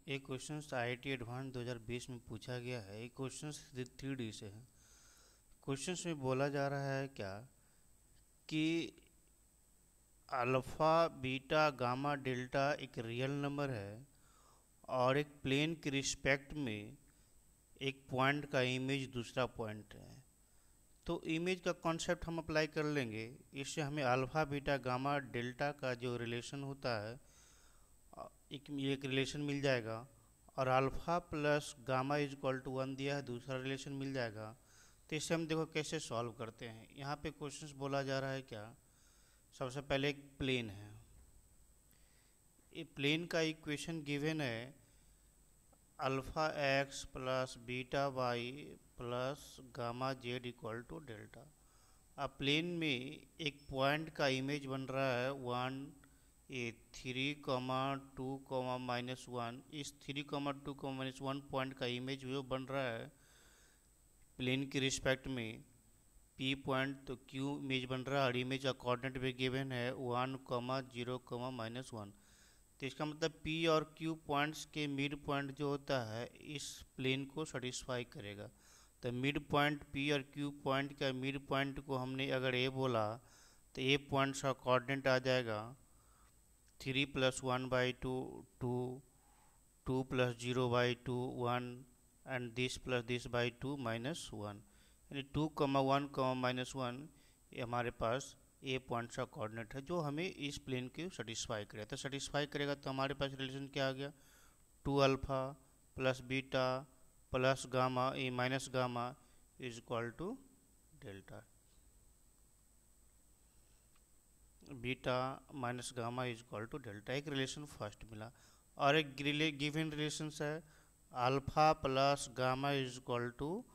एक question IIT advance 2020 में पूछा गया है। एक क्वेश्चन 3D से है। क्वेश्चन में बोला जा रहा है क्या कि अल्फ़ा बीटा गामा डेल्टा एक रियल नंबर है और एक प्लेन के रिस्पेक्ट में एक पॉइंट का इमेज दूसरा पॉइंट है। तो इमेज का कॉन्सेप्ट हम अप्लाई कर लेंगे। इससे हमें अल्फ़ा बीटा गामा डेल्टा का जो रिलेशन होता है एक रिलेशन मिल जाएगा, और alpha plus gamma is equal to 1 दिया है, दूसरा रिलेशन मिल जाएगा। तो इससे हम देखो कैसे सॉल्व करते हैं। यहाँ पे क्वेश्चन बोला जा रहा है क्या, सबसे पहले एक प्लेन है। ये प्लेन का इक्वेशन गिवन है alpha X plus beta Y plus gamma Z equal to delta. अब प्लेन में एक पॉइंट का इमेज बन रहा है 3,2,-1। इस 3,2,-1 पॉइंट का इमेज जो बन रहा है प्लेन के रिस्पेक्ट में पी पॉइंट, तो क्यू इमेज बन रहा है और इमेज का कोऑर्डिनेट भी गिवन है 1,0,-1। तो इसका मतलब पी और क्यू पॉइंट्स के मिड पॉइंट जो होता है इस प्लेन को सेटिस्फाई करेगा। तो मिड पॉइंट पी और क्यू पॉइंट का मिड पॉइंट को हमने अगर ए बोला तो ए पॉइंट्स का कोऑर्डिनेट आ जाएगा 3+1/2, 2, 2+0/2, 1, and this plus this by 2 -1, यानी 2, 1, -1 ये हमारे पास ए पॉइंट का कोऑर्डिनेट है जो हमें इस प्लेन को सेटिस्फाई करेगा। तो सेटिस्फाई करेगा तो हमारे पास रिलेशन क्या आ गया, 2 alpha plus beta plus gamma a minus gamma is equal to delta. Beta minus gamma is equal to delta, एक रिलेशन फर्स्ट मिला। और एक गिवन रिलेशन है alpha plus gamma is equal to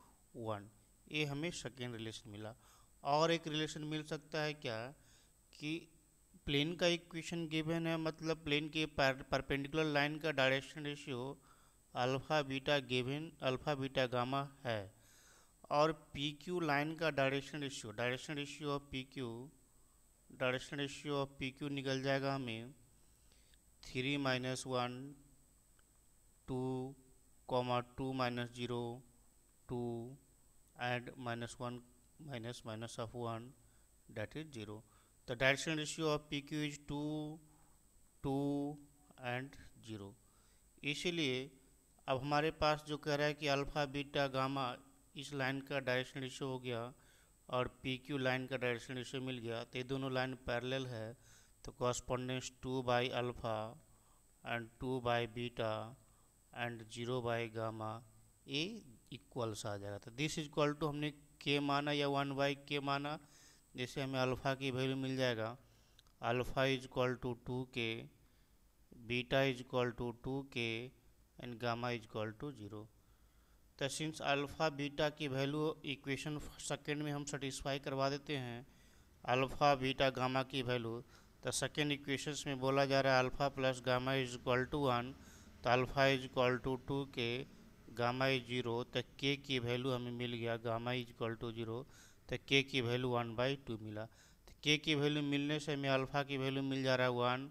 1, ये हमें सेकेंड रिलेशन मिला। और एक रिलेशन मिल सकता है क्या कि प्लेन का इक्वेशन गिवन है, मतलब प्लेन के परपेंडिकुलर लाइन का direction ratio alpha beta given alpha beta gamma है, और पी क्यू लाइन का direction ratio of P Q निकल जाएगा हमें 3-1, 2, 2 -0, 2 and -1 minus of 1, that is 0. The direction ratio of PQ is 2, 2 and 0। इसीलिए अब हमारे पास जो कह रहा है कि अल्फ़ा बीटा गामा इस लाइन का डायरेक्शन रेशियो हो गया और पी क्यू लाइन का डायरेक्शन रेशियो मिल गया, तो ये दोनों लाइन पैरेलल है। तो कॉरस्पॉन्डेंस 2/अल्फ़ा एंड 2/बीटा एंड 0/गामा ये इक्वल्स आ जाएगा। तो दिस इज इक्वल टू हमने के माना या 1/k माना, जैसे हमें अल्फ़ा की वैल्यू मिल जाएगा alpha is equal to 2k, beta is equal to 2k and gamma is equal to 0। तो सिंस अल्फ़ा बीटा की वैल्यू इक्वेशन सेकेंड में हम सेटिस्फाई करवा देते हैं अल्फ़ा बीटा गामा की वैल्यू, तो सेकेंड इक्वेशंस में बोला जा रहा है alpha plus gamma is equal to 1, तो alpha is equal to 2k, gamma is 0, तो k की वैल्यू हमें मिल गया गामा इज इक्वल टू 0, तो k की वैल्यू 1/2 मिला। तो k की वैल्यू मिलने से हमें अल्फ़ा की वैल्यू मिल जा रहा है 1,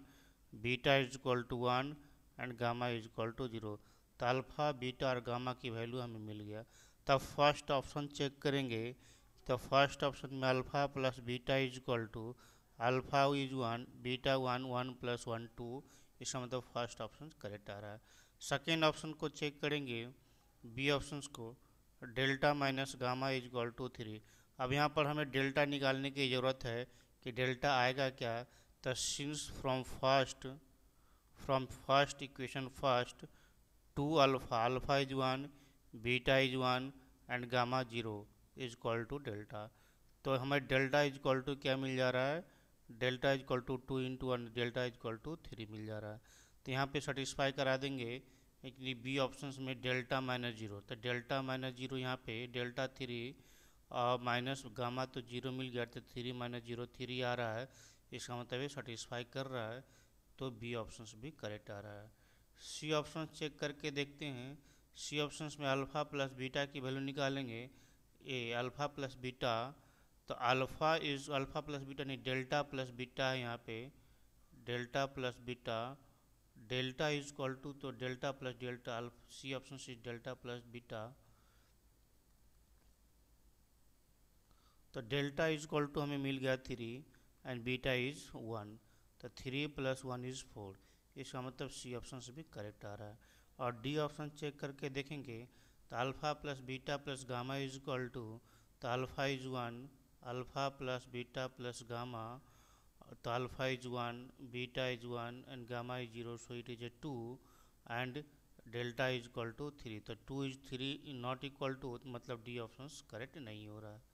beta is equal to 1 and gamma is equal to 0। तो अल्फ़ा बीटा और गामा की वैल्यू हमें मिल गया। तब फर्स्ट ऑप्शन चेक करेंगे, तो फर्स्ट ऑप्शन में alpha plus beta is equal to alpha is 1, beta 1, 1 + 1 2, इसका मतलब फर्स्ट ऑप्शन करेक्ट आ रहा है। सेकेंड ऑप्शन को चेक करेंगे, बी ऑप्शन को, delta minus gamma is equal to 3। अब यहाँ पर हमें डेल्टा निकालने की ज़रूरत है कि डेल्टा आएगा क्या। तो since from first equation first 2 alpha is 1, beta is 1 and gamma 0 is equal to delta. तो हमें डेल्टा इज इक्वल टू क्या मिल जा रहा है, delta is equal to 2 × 1, delta is equal to 3 मिल जा रहा है। तो यहाँ पे सेटिस्फाई करा देंगे एक्चुअली बी ऑप्शन में डेल्टा -0, तो डेल्टा -0 यहाँ पे डेल्टा 3 और माइनस गामा तो 0 मिल गया, तो 3 - 0 3 आ रहा है, इसका मतलब ये सेटिस्फाई कर रहा है। तो बी ऑप्शन भी करेक्ट आ रहा है। सी ऑप्शन चेक करके देखते हैं। सी ऑप्शन में अल्फ़ा प्लस बीटा की वैल्यू निकालेंगे, ए अल्फ़ा प्लस बीटा, तो अल्फ़ा प्लस बीटा नहीं डेल्टा प्लस बीटा है यहाँ पे, delta plus beta delta is equal to, तो delta plus delta alpha, C option is delta plus beta, तो delta is equal to हमें मिल गया 3 एंड बीटा इज 1, तो 3 + 1 = 4, इसका मतलब सी ऑप्शन से भी करेक्ट आ रहा है। और डी ऑप्शन चेक करके देखेंगे तो alpha plus beta plus gamma is equal to, तो alpha is 1, alpha plus beta plus gamma, तो alpha is 1, beta is 1 and gamma is 0, so it is a 2 and delta is equal to 3, तो 2 is 3 not equal to, मतलब D option correct नहीं हो रहा है।